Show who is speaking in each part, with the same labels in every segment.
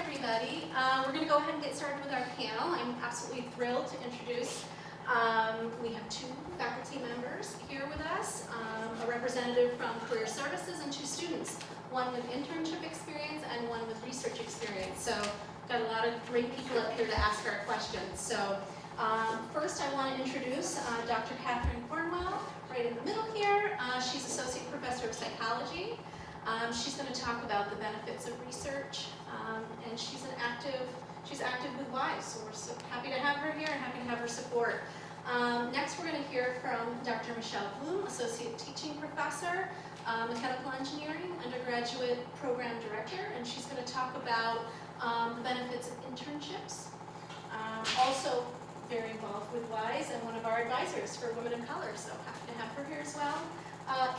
Speaker 1: everybody. We're going to go ahead and get started with our panel. I'm absolutely thrilled to introduce, we have two faculty members here with us, a representative from Career Services and two students, one with internship experience and one with research experience. So got a lot of great people up here to ask our questions. So first I want to introduce Dr. Catherine Cornwell, right in the middle here. She's Associate Professor of Psychology. She's going to talk about the benefits of research, and she's active with WISE, so we're so happy to have her here and happy to have her support. Next we're going to hear from Dr. Michelle Blum, Associate Teaching Professor, Mechanical Engineering, Undergraduate Program Director, and she's going to talk about the benefits of internships. Also very involved with WISE and one of our advisors for Women of Color, so happy to have her here as well.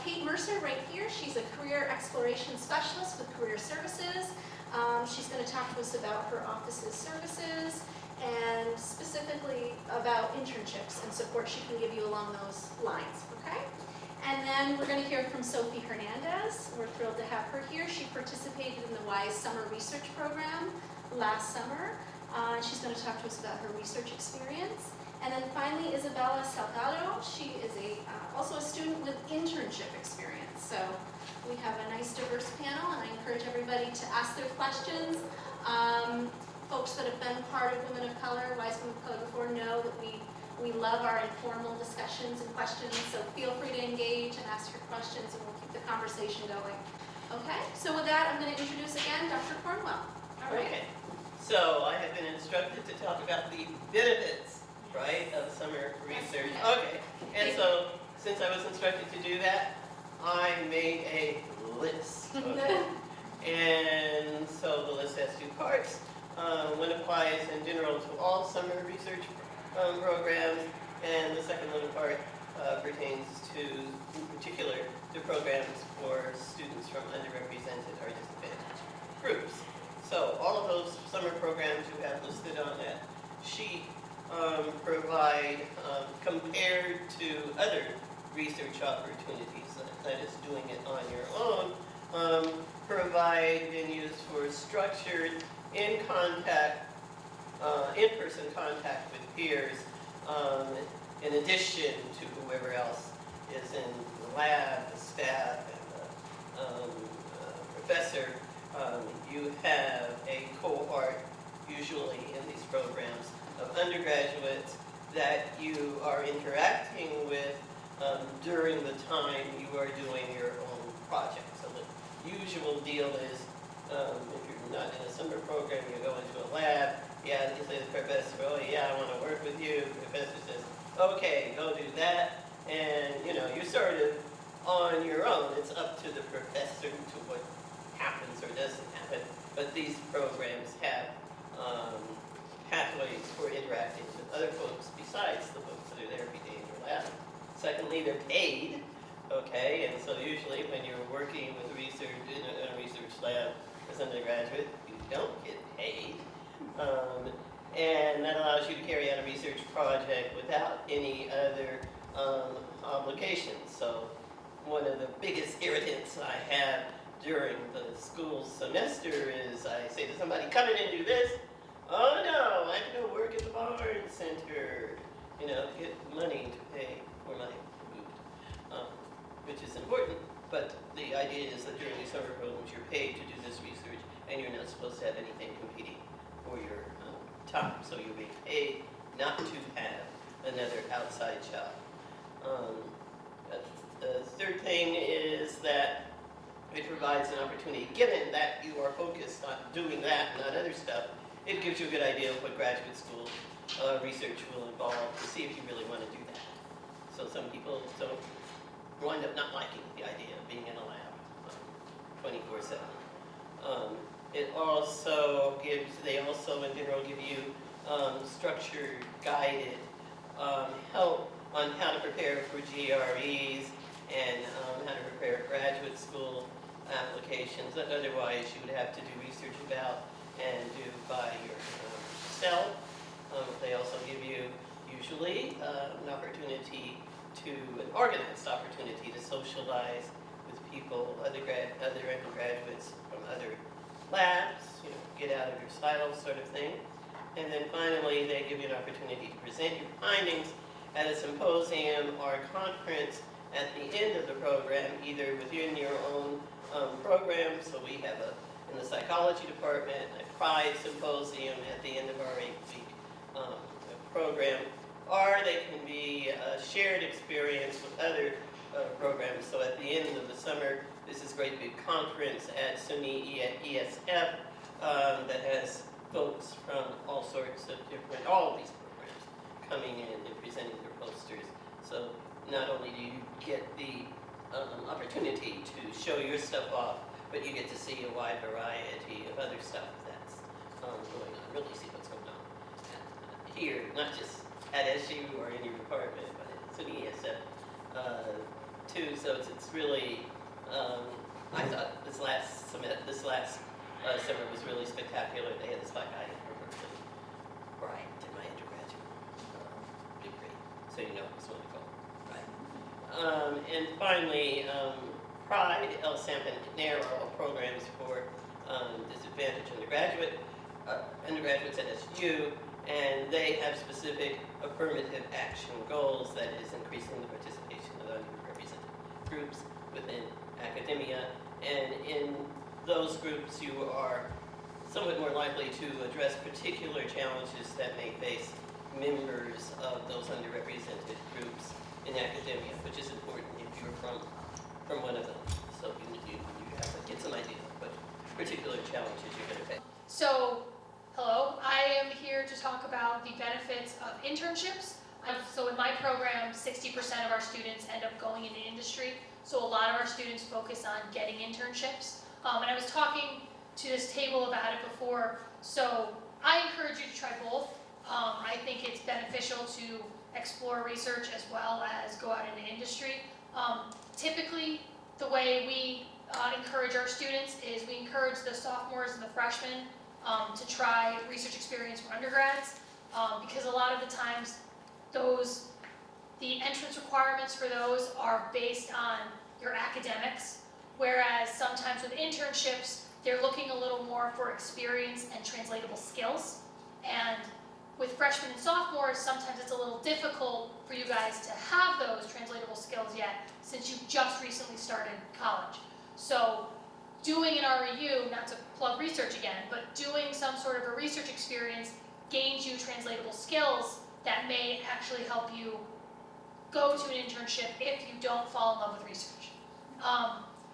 Speaker 1: Kate Mercer right here, she's a Career Exploration Specialist with Career Services. She's going to talk to us about her office's services and specifically about internships and support she can give you along those lines, okay? And then we're going to hear from Sophie Hernandez. We're thrilled to have her here. She participated in the WISE Summer Research Program last summer. She's going to talk to us about her research experience. And then finally, Isabella Salgado. She is also a student with internship experience. So we have a nice diverse panel, and I encourage everybody to ask their questions. Folks that have been part of Women of Color, WISE Women of Color before, know that we love our informal discussions and questions, so feel free to engage and ask your questions, and we'll keep the conversation going. Okay, so with that, I'm going to introduce again Dr. Cornwell. All right.
Speaker 2: Okay, so I have been instructed to talk about the benefits, right, of summer research. Okay, and so since I was instructed to do that, I made a list. Okay. And so the list has two parts. One applies in general to all summer research programs, and the second little part pertains to, in particular, to programs for students from underrepresented or disadvantaged groups. So all of those summer programs you have listed on that sheet provide, compared to other research opportunities, that is doing it on your own, provide venues for structured in-person contact with peers, in addition to whoever else is in the lab, the staff, and the professor. You have a cohort, usually in these programs, of undergraduates that you are interacting with during the time you are doing your own project. So the usual deal is, if you're not in a summer program, you go into a lab, yeah, you say to the professor, oh yeah, I want to work with you. The professor says, okay, go do that. And you're sort of on your own. It's up to the professor to what happens or doesn't happen. But these programs have pathways for interacting with other folks besides the folks that are there every day in your lab. Secondly, they're paid, okay, and so usually when you're working with research in a research lab as an undergraduate, you don't get paid, and that allows you to carry out a research project without any other obligations. So one of the biggest irritants I have during the school semester is I say to somebody, come in and do this. Oh no, I have to go work at the Barnes Center, to get money to pay for my food, which is important. But the idea is that during these summer programs, you're paid to do this research, and you're not supposed to have anything competing for your time. So you're being paid not to have another outside job. The third thing is that it provides an opportunity, given that you are focused on doing that and not other stuff, it gives you a good idea of what graduate school research will involve to see if you really want to do that. So some people don't wind up not liking the idea of being in a lab 24/7. It also gives, they also in general give you structured, guided help on how to prepare for GREs and how to prepare graduate school applications that otherwise you would have to do research about and do by yourself. They also give you usually an opportunity an organized opportunity to socialize with people, other undergraduates from other labs, get out of your style sort of thing. And then finally, they give you an opportunity to present your findings at a symposium or a conference at the end of the program, either within your own program. So we have in the psychology department, a Pride symposium at the end of our 8-week program, or they can be a shared experience with other programs. So at the end of the summer, this is a great big conference at SUNY ESF that has folks from all sorts of different, all of these programs coming in and presenting their posters. So not only do you get the opportunity to show your stuff off, but you get to see a wide variety of other stuff that's going on, really see what's going on here, not just at SU or in your department, but it's an ESF too. So it's really, I thought this last summer was really spectacular. They had this black guy from Mercer, right, in my undergraduate degree, so you know it was wonderful, right? And finally, Pride, El Campanero programs for disadvantaged undergraduates at SU, and they have specific affirmative action goals, that is increasing the participation of underrepresented groups within academia. And in those groups, you are somewhat more likely to address particular challenges that may face members of those underrepresented groups in academia, which is important if you're from one of them. So you have to get some idea of what particular challenges you're going to face.
Speaker 3: So, hello, I am here to talk about the benefits of internships. So in my program, 60% of our students end up going into industry. So a lot of our students focus on getting internships. And I was talking to this table about it before. So I encourage you to try both. I think it's beneficial to explore research as well as go out into industry. Typically, the way we encourage our students is we encourage the sophomores and the freshmen to try research experience for undergrads, because a lot of the times the entrance requirements for those are based on your academics, whereas sometimes with internships, they're looking a little more for experience and translatable skills. And with freshmen and sophomores, sometimes it's a little difficult for you guys to have those translatable skills yet, since you've just recently started college. So doing an REU, not to plug research again, but doing some sort of a research experience gains you translatable skills that may actually help you go to an internship if you don't fall in love with research.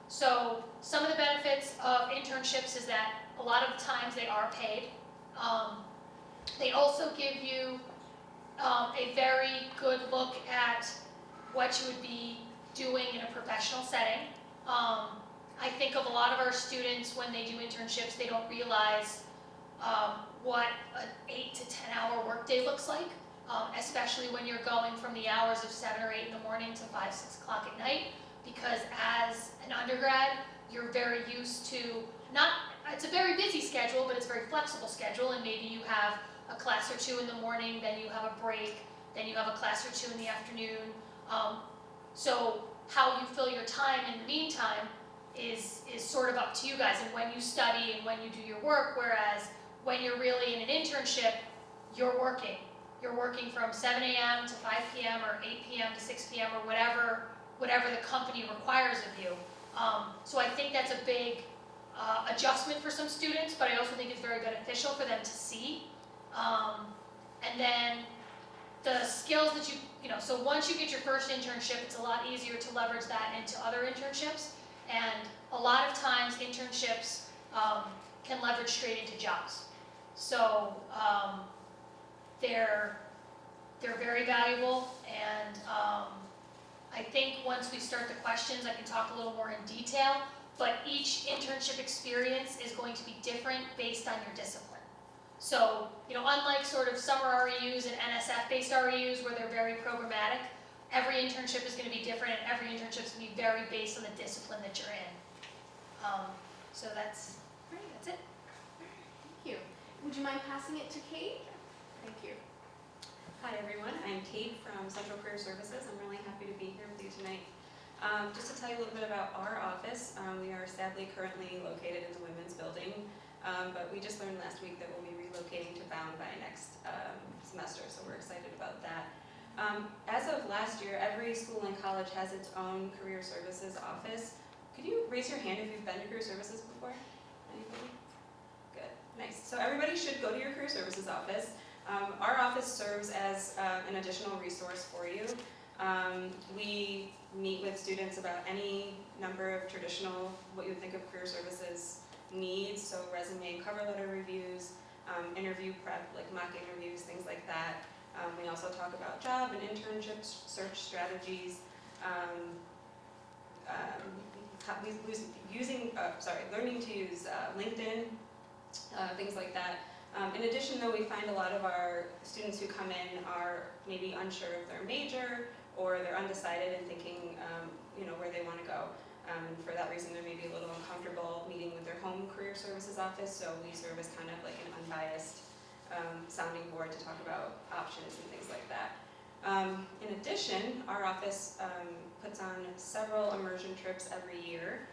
Speaker 3: So some of the benefits of internships is that a lot of times they are paid. They also give you a very good look at what you would be doing in a professional setting. I think of a lot of our students when they do internships, they don't realize what an 8 to 10 hour workday looks like, especially when you're going from the hours of 7 or 8 in the morning to 5, 6 o'clock at night, because as an undergrad, you're very used to it's a very busy schedule, but it's a very flexible schedule, and maybe you have a class or two in the morning, then you have a break, then you have a class or two in the afternoon. So how you fill your time in the meantime is sort of up to you guys, and when you study and when you do your work, whereas when you're really in an internship, you're working. You're working from 7 a.m. to 5 p.m. or 8 p.m. to 6 p.m. or whatever the company requires of you. So I think that's a big adjustment for some students, but I also think it's very beneficial for them to see. And then the skills that so once you get your first internship, it's a lot easier to leverage that into other internships. And a lot of times internships can leverage straight into jobs. So they're very valuable, and I think once we start the questions, I can talk a little more in detail, but each internship experience is going to be different based on your discipline. So, unlike sort of summer REUs and NSF-based REUs where they're very programmatic, every internship is going to be different, and every internship is going to be very based on the discipline that you're in. So that's it.
Speaker 1: Thank you. Would you mind passing it to Kate? Thank you.
Speaker 4: Hi everyone, I'm Kate from Central Career Services. I'm really happy to be here with you tonight. Just to tell you a little bit about our office, we are sadly currently located in the Women's Building. But we just learned last week that we'll be relocating to Bound by next semester, so we're excited about that. As of last year, every school and college has its own career services office. Could you raise your hand if you've been to career services before? Anybody? Good, nice. So everybody should go to your career services office. Our office serves as an additional resource for you. We meet with students about any number of traditional, what you would think of career services needs, so resume and cover letter reviews, interview prep, like mock interviews, things like that. We also talk about job and internship search strategies, learning to use LinkedIn, things like that. In addition, though, we find a lot of our students who come in are maybe unsure of their major, or they're undecided and thinking, where they want to go. And for that reason, they may be a little uncomfortable meeting with their home career services office, so we serve as kind of like an unbiased sounding board to talk about options and things like that. In addition, our office puts on several immersion trips every year.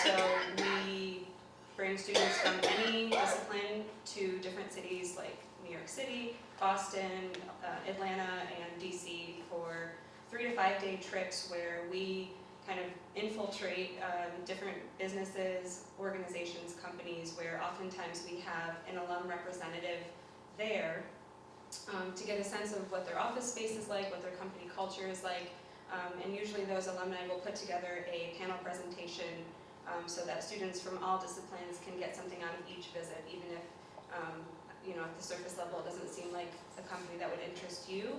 Speaker 4: So we bring students from any discipline to different cities like New York City, Boston, Atlanta, and DC for 3 to 5 day trips where we kind of infiltrate different businesses, organizations, companies, where oftentimes we have an alum representative there to get a sense of what their office space is like, what their company culture is like, and usually those alumni will put together a panel presentation so that students from all disciplines can get something out of each visit, even if, at the surface level it doesn't seem like a company that would interest you.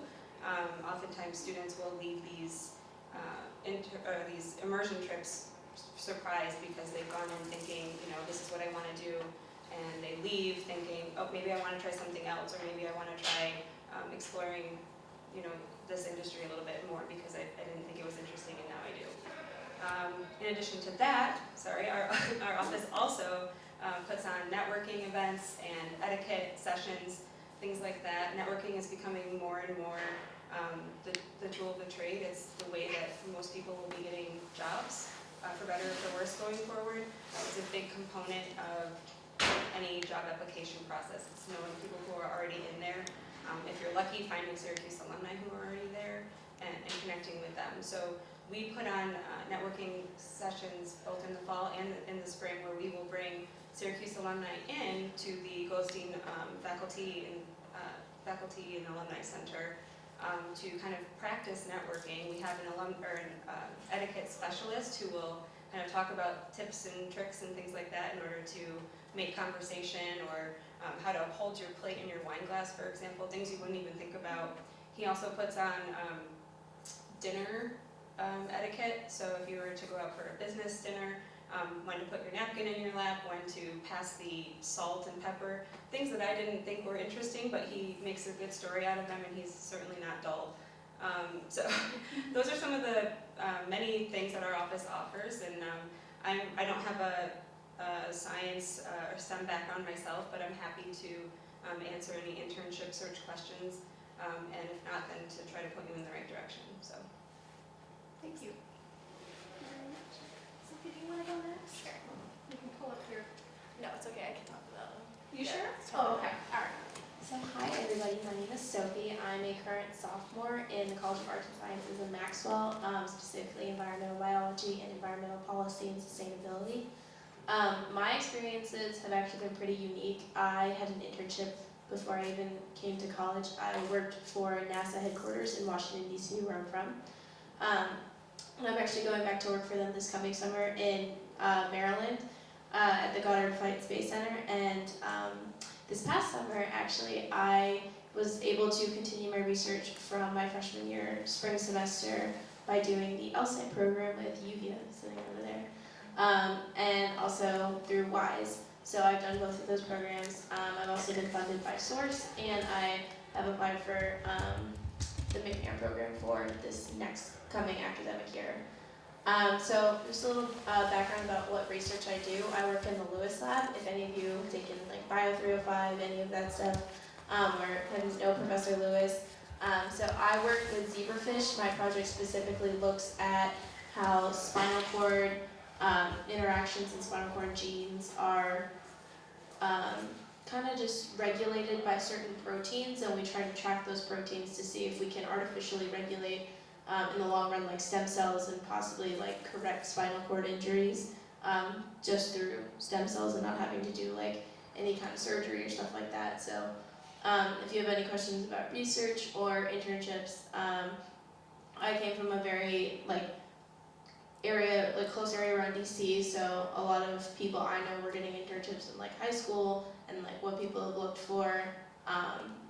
Speaker 4: Oftentimes students will leave these immersion trips surprised because they've gone in thinking, this is what I want to do, and they leave thinking, oh, maybe I want to try something else, or maybe I want to try exploring, this industry a little bit more because I didn't think it was interesting and now I do. In addition to that, our office also puts on networking events and etiquette sessions, things like that. Networking is becoming more and more the tool of the trade. It's the way that most people will be getting jobs, for better or for worse going forward. It's a big component of any job application process. It's knowing people who are already in there. If you're lucky, finding Syracuse alumni who are already there and connecting with them. So we put on networking sessions both in the fall and in the spring where we will bring Syracuse alumni in to the Goldstein faculty and alumni center to kind of practice networking. We have an etiquette specialist who will kind of talk about tips and tricks and things like that in order to make conversation, or how to hold your plate and your wine glass, for example, things you wouldn't even think about. He also puts on dinner etiquette, so if you were to go out for a business dinner, when to put your napkin in your lap, when to pass the salt and pepper, things that I didn't think were interesting, but he makes a good story out of them, and he's certainly not dull. So those are some of the many things that our office offers, and I don't have a science or STEM background myself, but I'm happy to answer any internship search questions, and if not, then to try to point you in the right direction. So, thank you.
Speaker 1: Sophie, do you want to go next?
Speaker 5: Sure.
Speaker 1: You can pull up your.
Speaker 5: No, it's okay. I can talk about it.
Speaker 1: You
Speaker 5: Yeah,
Speaker 1: sure?
Speaker 5: it's
Speaker 1: Oh,
Speaker 5: fine.
Speaker 1: okay. All right.
Speaker 5: So hi everybody, my name is Sophie. I'm a current sophomore in the College of Arts and Sciences in Maxwell, specifically environmental biology and environmental policy and sustainability. My experiences have actually been pretty unique. I had an internship before I even came to college. I worked for NASA headquarters in Washington, D.C., where I'm from. And I'm actually going back to work for them this coming summer in Maryland at the Goddard Flight Space Center. And this past summer, actually, I was able to continue my research from my freshman year spring semester by doing the LSAT program with Yuvia sitting over there. And also through WISE. So I've done both of those programs. I've also been funded by Source, and I have applied for the McNair program for this next coming academic year. So just a little background about what research I do. I work in the Lewis Lab. If any of you have taken like Bio 305, any of that stuff, or know Professor Lewis. So I work with zebrafish. My project specifically looks at how spinal cord interactions and spinal cord genes are kind of just regulated by certain proteins, and we try to track those proteins to see if we can artificially regulate in the long run, like stem cells, and possibly like correct spinal cord injuries just through stem cells and not having to do like any kind of surgery or stuff like that. So if you have any questions about research or internships, I came from a very close area around DC, so a lot of people I know were getting internships in like high school, and like what people have looked for,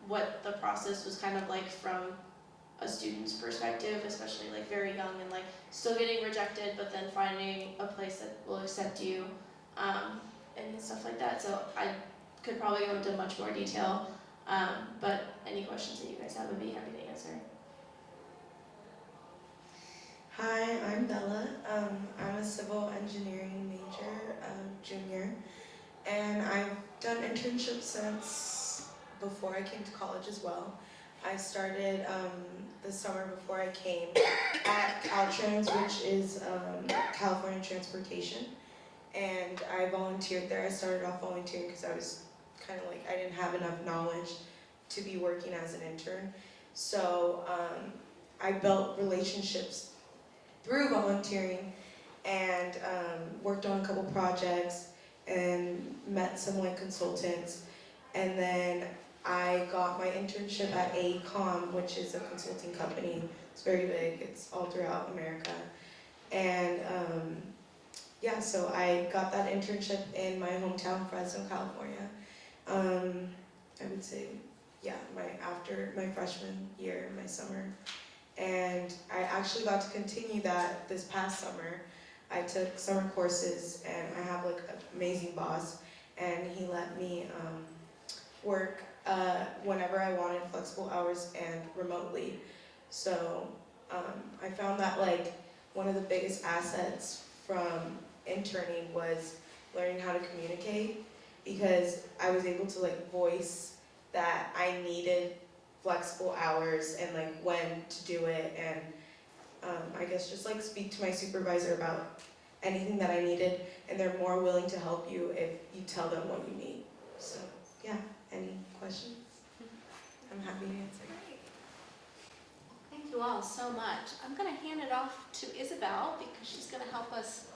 Speaker 5: what the process was kind of like from a student's perspective, especially like very young and like still getting rejected, but then finding a place that will accept you, and stuff like that. So I could probably go into much more detail, but any questions that you guys have, I'd be happy to answer.
Speaker 6: Hi, I'm Bella. I'm a civil engineering major, junior, and I've done internships since before I came to college as well. I started the summer before I came at Caltrans, which is California Transportation, and I volunteered there. I started off volunteering because I was kind of like, I didn't have enough knowledge to be working as an intern. So I built relationships through volunteering and worked on a couple projects and met some like consultants, and then I got my internship at AECOM, which is a consulting company. It's very big, it's all throughout America. And yeah, so I got that internship in my hometown, Fresno, California. I would say, yeah, after my freshman year, my summer. And I actually got to continue that this past summer. I took summer courses, and I have like an amazing boss, and he let me work whenever I wanted, flexible hours and remotely. So I found that like one of the biggest assets from interning was learning how to communicate, because I was able to like voice that I needed flexible hours and like when to do it, and I guess just like speak to my supervisor about anything that I needed, and they're more willing to help you if you tell them what you need. So yeah, any questions? I'm happy to answer.
Speaker 1: Thank you all so much. I'm going to hand it off to Isabel because she's going to help us.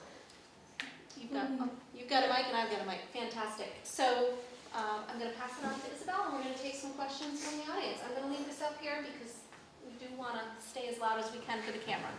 Speaker 1: You've got a mic and I've got a mic. Fantastic. So I'm going to pass it on to Isabel, and we're going to take some questions from the audience. I'm going to leave this up here because we do want to stay as loud as we can for the camera.